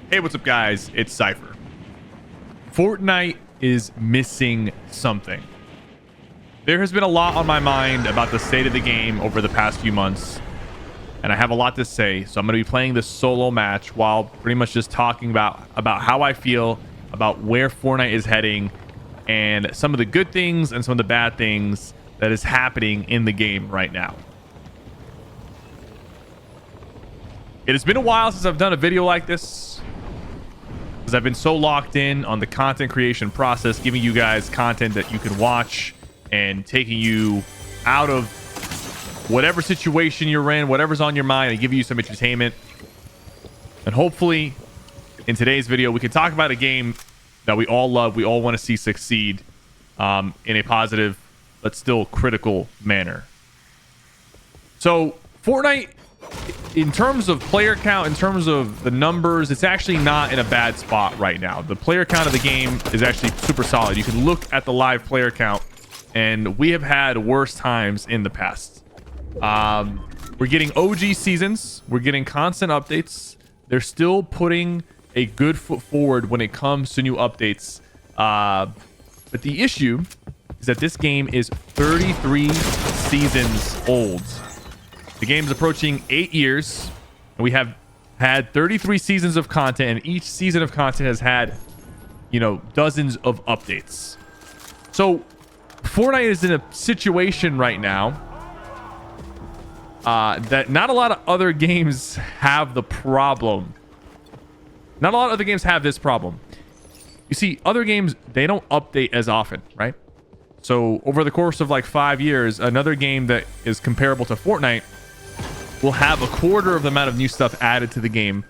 Hey, what's up, guys? It's Cypher. Fortnite is missing something. There has been a lot on my mind about the state of the game over the past few months, and I have a lot to say. So I'm going to be playing this solo match while pretty much just talking about how I feel about where Fortnite is heading and some of the good things and some of the bad things that is happening in the game right now. It has been a while since I've done a video like this, because I've been so locked in on the content creation process, giving you guys content that you can watch and taking you out of whatever situation you're in, whatever's on your mind, and giving you some entertainment. And hopefully in today's video we can talk about a game that we all love, we all want to see succeed in a positive but still critical manner. So Fortnite, in terms of player count, in terms of the numbers, it's actually not in a bad spot right now. The player count of the game is actually super solid. You can look at the live player count, and we have had worse times in the past. We're getting OG seasons. We're getting constant updates. They're still putting a good foot forward when it comes to new updates. But the issue is that this game is 33 seasons old. The game's approaching 8 years, and we have had 33 seasons of content, and each season of content has had, you know, dozens of updates. So Fortnite is in a situation right now that not a lot of other games have the problem. Not a lot of other games have this problem. You see, other games, they don't update as often, right? So over the course of like 5 years, another game that is comparable to Fortnite will have a quarter of the amount of new stuff added to the game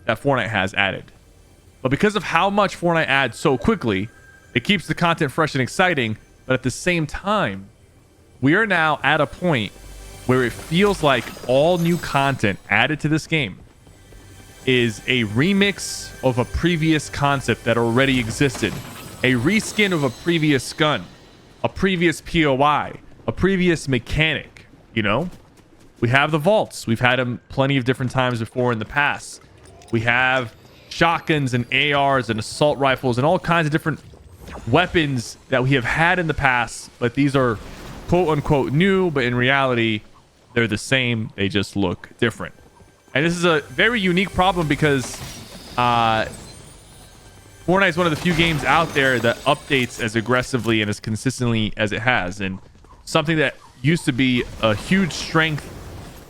that Fortnite has added. But because of how much Fortnite adds so quickly, it keeps the content fresh and exciting. But at the same time, we are now at a point where it feels like all new content added to this game is a remix of a previous concept that already existed, a reskin of a previous gun, a previous POI, a previous mechanic. You know, we have the vaults. We've had them plenty of different times before in the past. We have shotguns and ARs and assault rifles and all kinds of different weapons that we have had in the past, but these are quote unquote new, but in reality they're the same, they just look different. And this is a very unique problem because Fortnite is one of the few games out there that updates as aggressively and as consistently as it has, and something that used to be a huge strength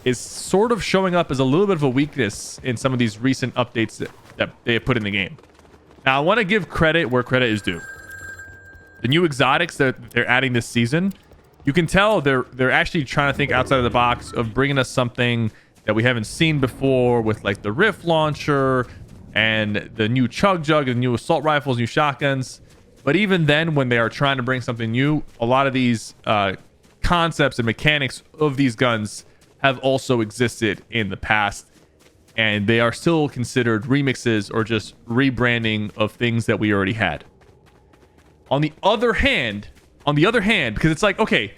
is sort of showing up as a little bit of a weakness in some of these recent updates that they have put in the game. Now I want to give credit where credit is due. The new exotics that they're adding this season, you can tell they're actually trying to think outside of the box of bringing us something that we haven't seen before, with like the Rift launcher and the new Chug Jug and new assault rifles, new shotguns. But even then, when they are trying to bring something new, a lot of these concepts and mechanics of these guns have also existed in the past, and they are still considered remixes or just rebranding of things that we already had. On the other hand, because it's like, okay,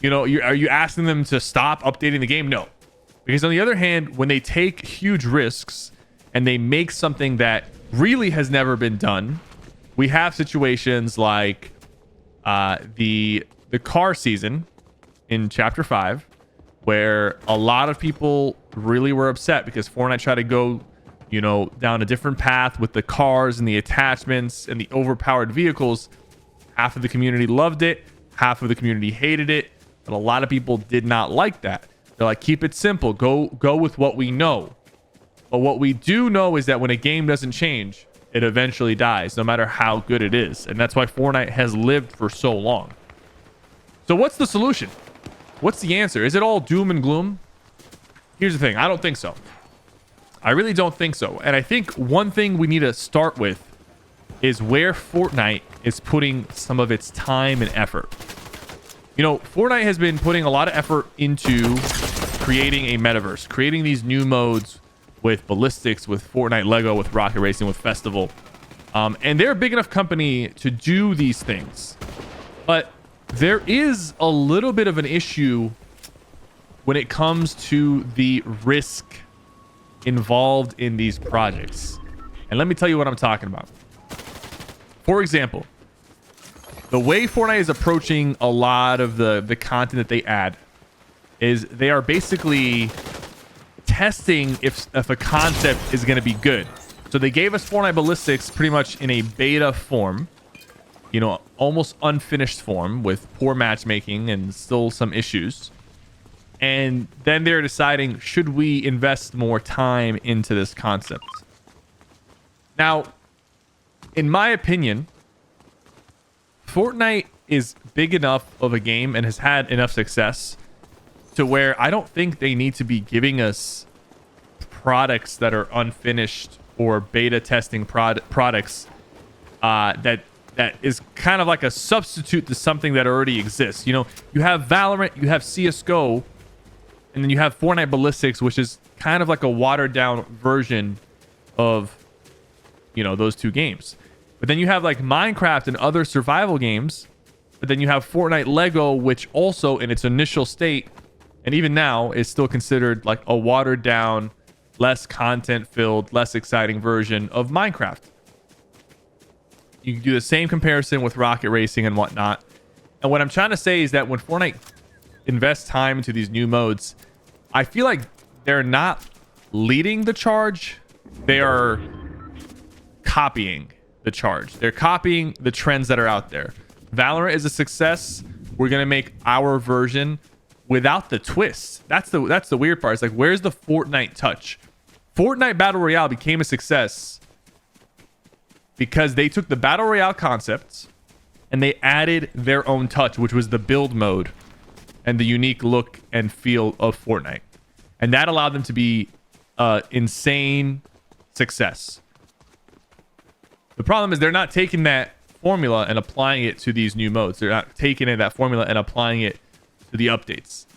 you know, are you asking them to stop updating the game? No. Because on the other hand, when they take huge risks and they make something that really has never been done, we have situations like the car season in Chapter 5, where a lot of people really were upset because Fortnite tried to go, you know, down a different path with the cars and the attachments and the overpowered vehicles. Half of the community loved it, half of the community hated it, but a lot of people did not like that. They're like, keep it simple, go with what we know. But what we do know is that when a game doesn't change, it eventually dies, no matter how good it is. And that's why Fortnite has lived for so long. So what's the solution? What's the answer? Is it all doom and gloom? Here's the thing, I don't think so. I really don't think so. And I think one thing we need to start with is where Fortnite is putting some of its time and effort. You know, Fortnite has been putting a lot of effort into creating a metaverse, creating these new modes with ballistics, with Fortnite Lego, with rocket racing, with festival. And they're a big enough company to do these things. But there is a little bit of an issue when it comes to the risk involved in these projects. And let me tell you what I'm talking about. For example, the way Fortnite is approaching a lot of the content that they add is they are basically testing if a concept is going to be good. So they gave us Fortnite Ballistics pretty much in a beta form, you know, almost unfinished form with poor matchmaking and still some issues. And then they're deciding, should we invest more time into this concept? Now, in my opinion, Fortnite is big enough of a game and has had enough success to where I don't think they need to be giving us products that are unfinished or beta testing products that is kind of like a substitute to something that already exists. You know, you have Valorant, you have CSGO, and then you have Fortnite Ballistics, which is kind of like a watered down version of, you know, those two games. But then you have like Minecraft and other survival games. But then you have Fortnite Lego, which also in its initial state, and even now, is still considered like a watered down, less content filled, less exciting version of Minecraft. You can do the same comparison with Rocket Racing and whatnot. And what I'm trying to say is that when Fortnite invests time into these new modes, I feel like they're not leading the charge. They are copying the charge. They're copying the trends that are out there. Valorant is a success. We're going to make our version without the twist. That's the weird part. It's like, where's the Fortnite touch? Fortnite Battle Royale became a success because they took the Battle Royale concepts and they added their own touch, which was the build mode and the unique look and feel of Fortnite. And that allowed them to be insane success. The problem is they're not taking that formula and applying it to these new modes. They're not taking that formula and applying it to the updates.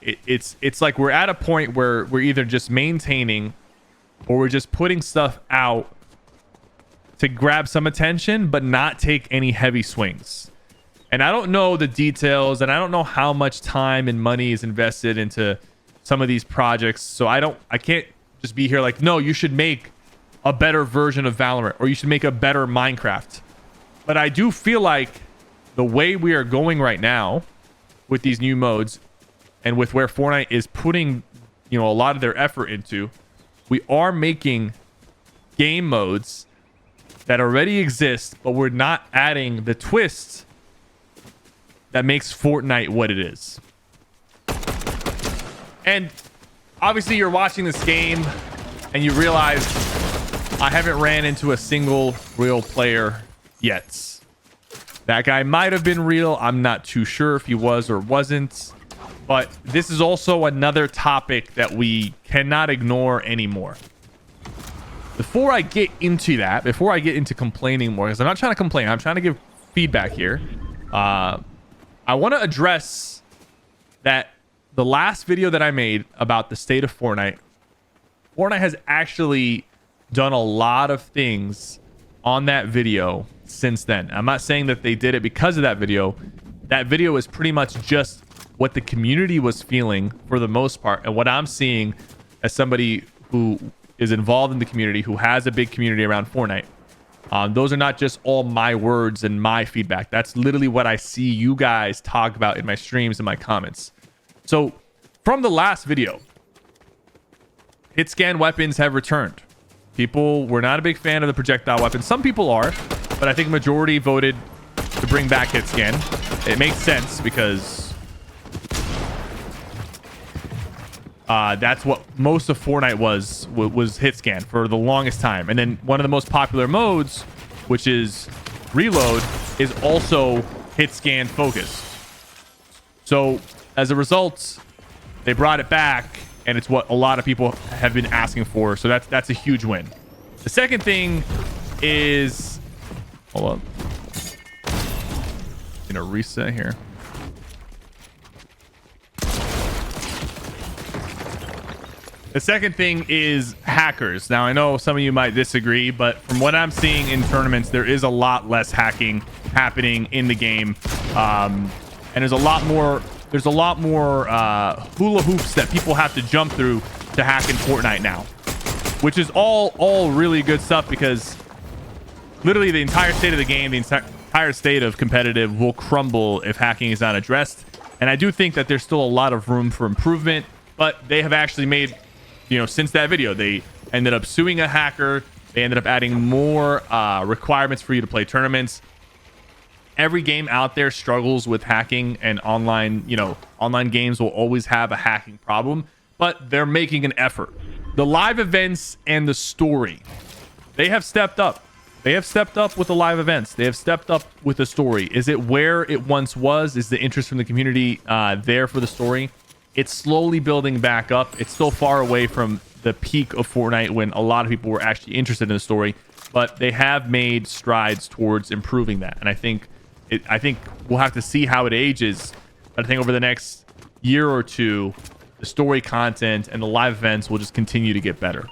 It's like we're at a point where we're either just maintaining or we're just putting stuff out to grab some attention but not take any heavy swings. And I don't know the details, and I don't know how much time and money is invested into some of these projects. So I can't just be here like, no, you should make a better version of Valorant, or you should make a better Minecraft. But I do feel like the way we are going right now with these new modes and with where Fortnite is putting, you know, a lot of their effort into, we are making game modes that already exist, but we're not adding the twists that makes Fortnite what it is. And obviously you're watching this game and you realize I haven't ran into a single real player yet. That guy might have been real. I'm not too sure if he was or wasn't. But this is also another topic that we cannot ignore anymore. Before I get into that, before I get into complaining more, because I'm not trying to complain, I'm trying to give feedback here. I want to address that the last video that I made about the state of Fortnite has actually done a lot of things on that video since then. I'm not saying that they did it because of that video. That video is pretty much just what the community was feeling for the most part, and what I'm seeing as somebody who is involved in the community, who has a big community around Fortnite. Those are not just all my words and my feedback. That's literally what I see you guys talk about in my streams and my comments. So from the last video, hit scan weapons have returned. People were not a big fan of the projectile weapons. Some people are, but I think majority voted to bring back hit scan. It makes sense because that's what most of Fortnite was hit scan for the longest time. And then one of the most popular modes, which is reload, is also hit scan focused. So as a result, they brought it back, and it's what a lot of people have been asking for. So that's a huge win. The second thing is, hold on, gonna reset here. The second thing is hackers. Now, I know some of you might disagree, but from what I'm seeing in tournaments, there is a lot less hacking happening in the game. And there's a lot more hula hoops that people have to jump through to hack in Fortnite now. which is all really good stuff, because literally the entire state of the game, the entire state of competitive will crumble if hacking is not addressed. And I do think that there's still a lot of room for improvement, but they have actually made, since that video, they ended up suing a hacker. They ended up adding more requirements for you to play tournaments. Every game out there struggles with hacking, and online games will always have a hacking problem, but they're making an effort. The live events and the story, they have stepped up. They have stepped up with the live events. They have stepped up with the story. Is it where it once was? Is the interest from the community there for the story? It's slowly building back up. It's still far away from the peak of Fortnite when a lot of people were actually interested in the story, but they have made strides towards improving that. And I think we'll have to see how it ages. But I think over the next year or two, the story content and the live events will just continue to get better.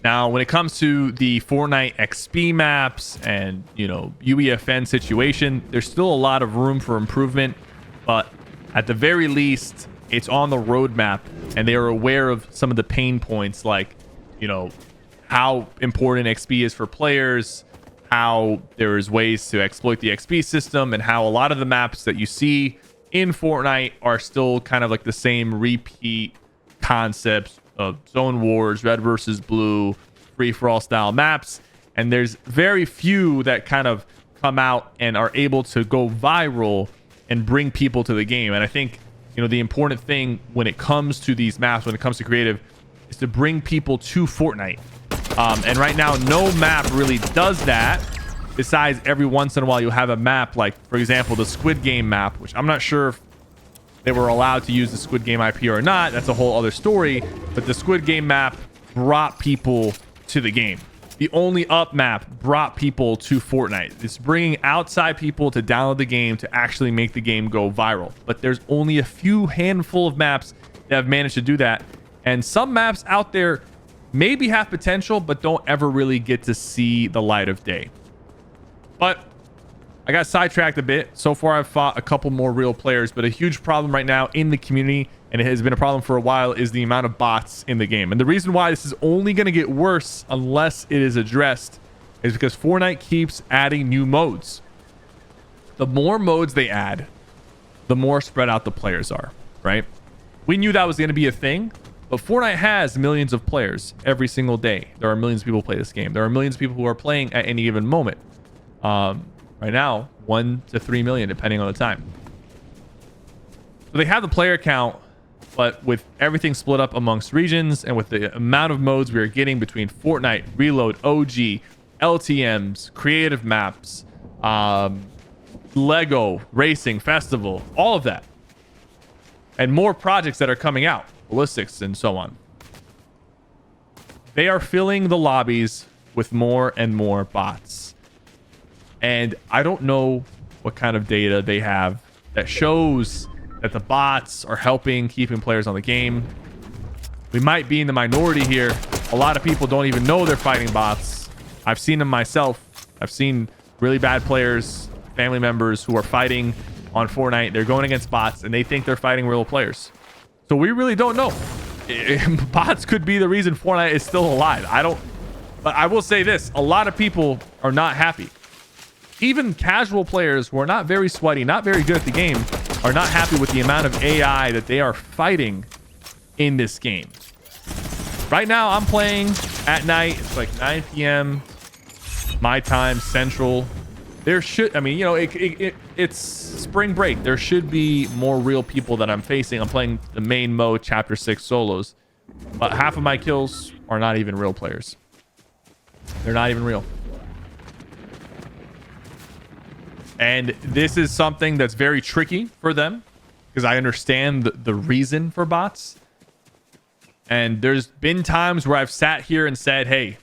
Now, when it comes to the Fortnite XP maps and, UEFN situation, there's still a lot of room for improvement, but at the very least, it's on the roadmap, and they are aware of some of the pain points, like, how important XP is for players, how there's ways to exploit the XP system, and how a lot of the maps that you see in Fortnite are still kind of like the same repeat concepts of zone wars, red versus blue, free-for-all style maps. And there's very few that kind of come out and are able to go viral and bring people to the game. And I think, the important thing when it comes to these maps, when it comes to creative, is to bring people to Fortnite. And right now, no map really does that, besides every once in a while you'll have a map like, for example, the Squid Game map, which I'm not sure if they were allowed to use the Squid Game IP or not. That's a whole other story. But the Squid Game map brought people to the game. The Only Up map brought people to Fortnite. It's bringing outside people to download the game to actually make the game go viral. But there's only a few handful of maps that have managed to do that. And some maps out there maybe have potential, but don't ever really get to see the light of day. But I got sidetracked a bit. So far, I've fought a couple more real players, but a huge problem right now in the community, and it has been a problem for a while, is the amount of bots in the game. And the reason why this is only going to get worse unless it is addressed is because Fortnite keeps adding new modes. The more modes they add, the more spread out the players are, right? We knew that was going to be a thing, but Fortnite has millions of players every single day. There are millions of people who play this game. There are millions of people who are playing at any given moment. Right now, 1 to 3 million, depending on the time. So they have the player count, but with everything split up amongst regions and with the amount of modes we are getting between Fortnite, Reload, OG, LTMs, creative maps, Lego, Racing, Festival, all of that. And more projects that are coming out, ballistics and so on. They are filling the lobbies with more and more bots. And I don't know what kind of data they have that shows that the bots are helping keeping players on the game. We might be in the minority here. A lot of people don't even know they're fighting bots. I've seen them myself. I've seen really bad players, family members who are fighting on Fortnite. They're going against bots and they think they're fighting real players. So we really don't know. Bots could be the reason Fortnite is still alive. But I will say this. A lot of people are not happy. Even casual players who are not very sweaty, not very good at the game, are not happy with the amount of AI that they are fighting in this game. Right now, I'm playing at night. It's like 9 p.m. my time, Central. There should, it's spring break. There should be more real people that I'm facing. I'm playing the main mode, Chapter 6 solos. But half of my kills are not even real players. They're not even real. And this is something that's very tricky for them because I understand the reason for bots. And there's been times where I've sat here and said, hey,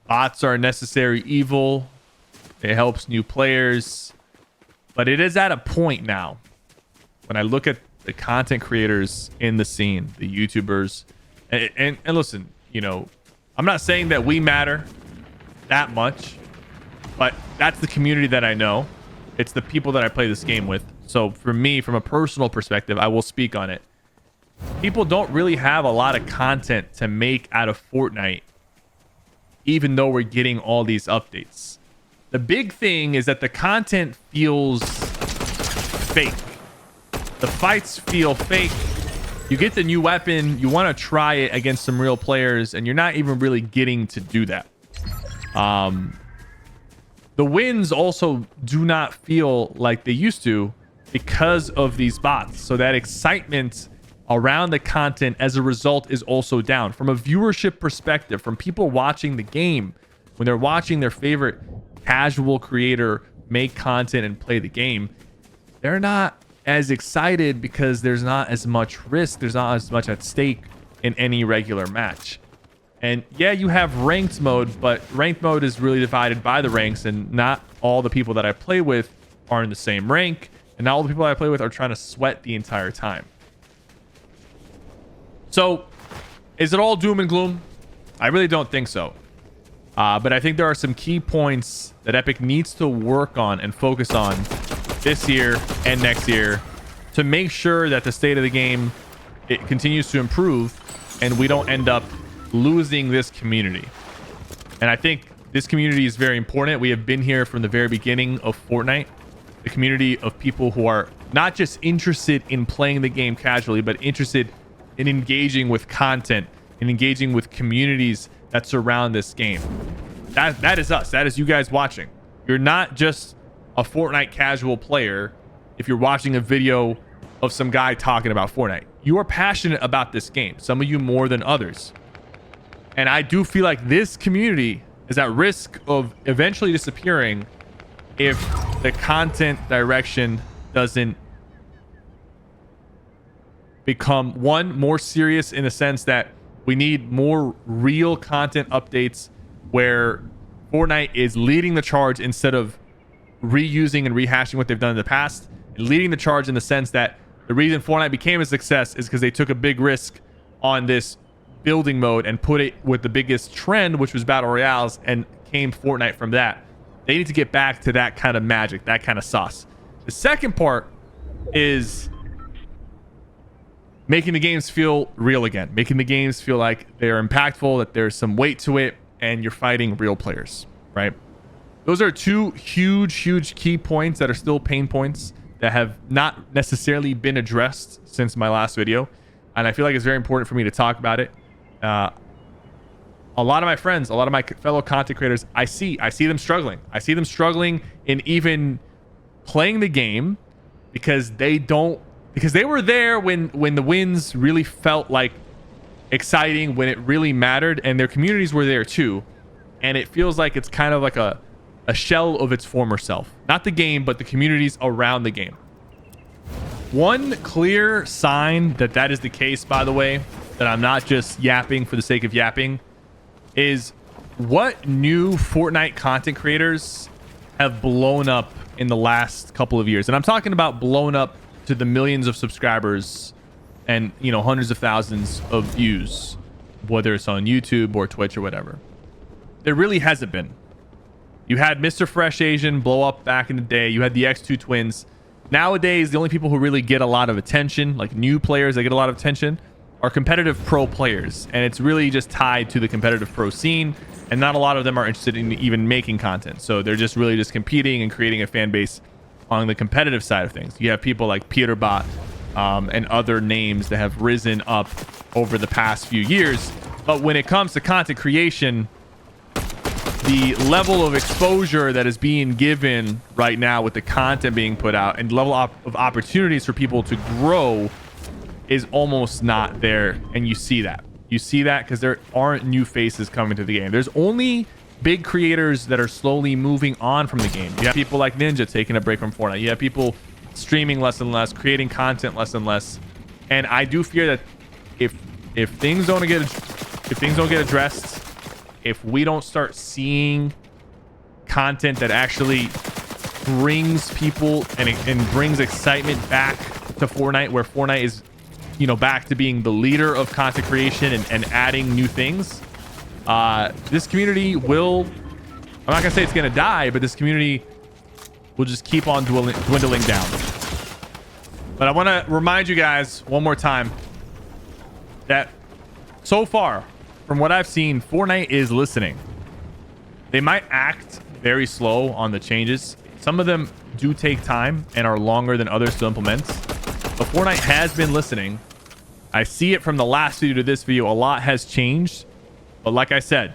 bots are a necessary evil. It helps new players. But it is at a point now when I look at the content creators in the scene, the YouTubers, and listen, I'm not saying that we matter that much. But that's the community that I know. It's the people that I play this game with. So for me, from a personal perspective, I will speak on it. people don't really have a lot of content to make out of Fortnite, even though we're getting all these updates. The big thing is that the content feels fake. The fights feel fake. You get the new weapon, you want to try it against some real players, and you're not even really getting to do that. The wins also do not feel like they used to because of these bots. So that excitement around the content as a result is also down. From a viewership perspective, from people watching the game, when they're watching their favorite casual creator make content and play the game, they're not as excited because there's not as much risk, there's not as much at stake in any regular match. And yeah, you have ranked mode, but ranked mode is really divided by the ranks, and not all the people that I play with are in the same rank, and not all the people I play with are trying to sweat the entire time. So is it all doom and gloom? I really don't think so. But I think there are some key points that Epic needs to work on and focus on this year and next year to make sure that the state of the game, it continues to improve and we don't end up losing this community. And I think this community is very important. We have been here from the very beginning of Fortnite, the community of people who are not just interested in playing the game casually, but interested in engaging with content and engaging with communities that surround this game. That is us. That is you guys watching. You're not just a Fortnite casual player if you're watching a video of some guy talking about Fortnite. You are passionate about this game, some of you more than others. And I do feel like this community is at risk of eventually disappearing if the content direction doesn't become, one, more serious in the sense that we need more real content updates where Fortnite is leading the charge instead of reusing and rehashing what they've done in the past, and leading the charge in the sense that the reason Fortnite became a success is because they took a big risk on this building mode and put it with the biggest trend, which was battle royales, and came Fortnite from that. They need to get back to that kind of magic, that kind of sauce. The second part is making the games feel real again, making the games feel like they're impactful, that there's some weight to it, and you're fighting real players, right? Those are two huge key points that are still pain points that have not necessarily been addressed since my last video. And I feel like it's very important for me to talk about it. A lot of my friends, a lot of my fellow content creators, I see them struggling. I see them struggling in even playing the game because they were there when the wins really felt like exciting, when it really mattered, and their communities were there too. And it feels like it's kind of like a shell of its former self. Not the game, but the communities around the game. One clear sign that that is the case, by the way, that I'm not just yapping for the sake of yapping, is what new Fortnite content creators have blown up in the last couple of years. And I'm talking about blown up to the millions of subscribers and, you know, hundreds of thousands of views, whether it's on YouTube or Twitch or whatever. There really hasn't been. You had Mr. Fresh Asian blow up back in the day. You had the X2 twins. Nowadays, the only people who really get a lot of attention, like new players that get a lot of attention, are competitive pro players. And it's really just tied to the competitive pro scene. And not a lot of them are interested in even making content. So they're just really just competing and creating a fan base on the competitive side of things. You have people like Peterbot and other names that have risen up over the past few years. But when it comes to content creation, the level of exposure that is being given right now with the content being put out and level of opportunities for people to grow is almost not there. And you see that because there aren't new faces coming to the game. There's only big creators that are slowly moving on from the game. You have people like Ninja taking a break from Fortnite. You have people streaming less and less, creating content less and less. And I do fear that if things don't get addressed, if we don't start seeing content that actually brings people and brings excitement back to Fortnite, where Fortnite is, you know, back to being the leader of content creation and adding new things, this community will, I'm not gonna say it's gonna die, but this community will just keep on dwindling down. But I want to remind you guys one more time, that so far, from what I've seen, Fortnite is listening. They might act very slow on the changes. Some of them do take time and are longer than others to implement. But Fortnite has been listening. I see it from the last video to this video. A lot has changed. But like I said,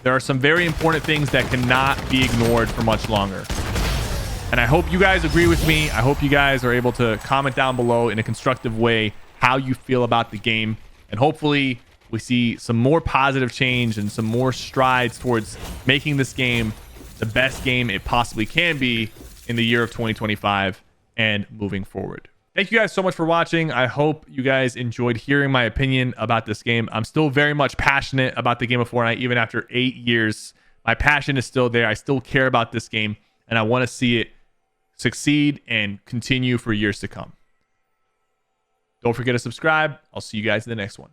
there are some very important things that cannot be ignored for much longer. And I hope you guys agree with me. I hope you guys are able to comment down below in a constructive way how you feel about the game. And hopefully we see some more positive change and some more strides towards making this game the best game it possibly can be in the year of 2025 and moving forward. Thank you guys so much for watching. I hope you guys enjoyed hearing my opinion about this game. I'm still very much passionate about the game of Fortnite, even after 8 years. My passion is still there. I still care about this game, and I want to see it succeed and continue for years to come. Don't forget to subscribe. I'll see you guys in the next one.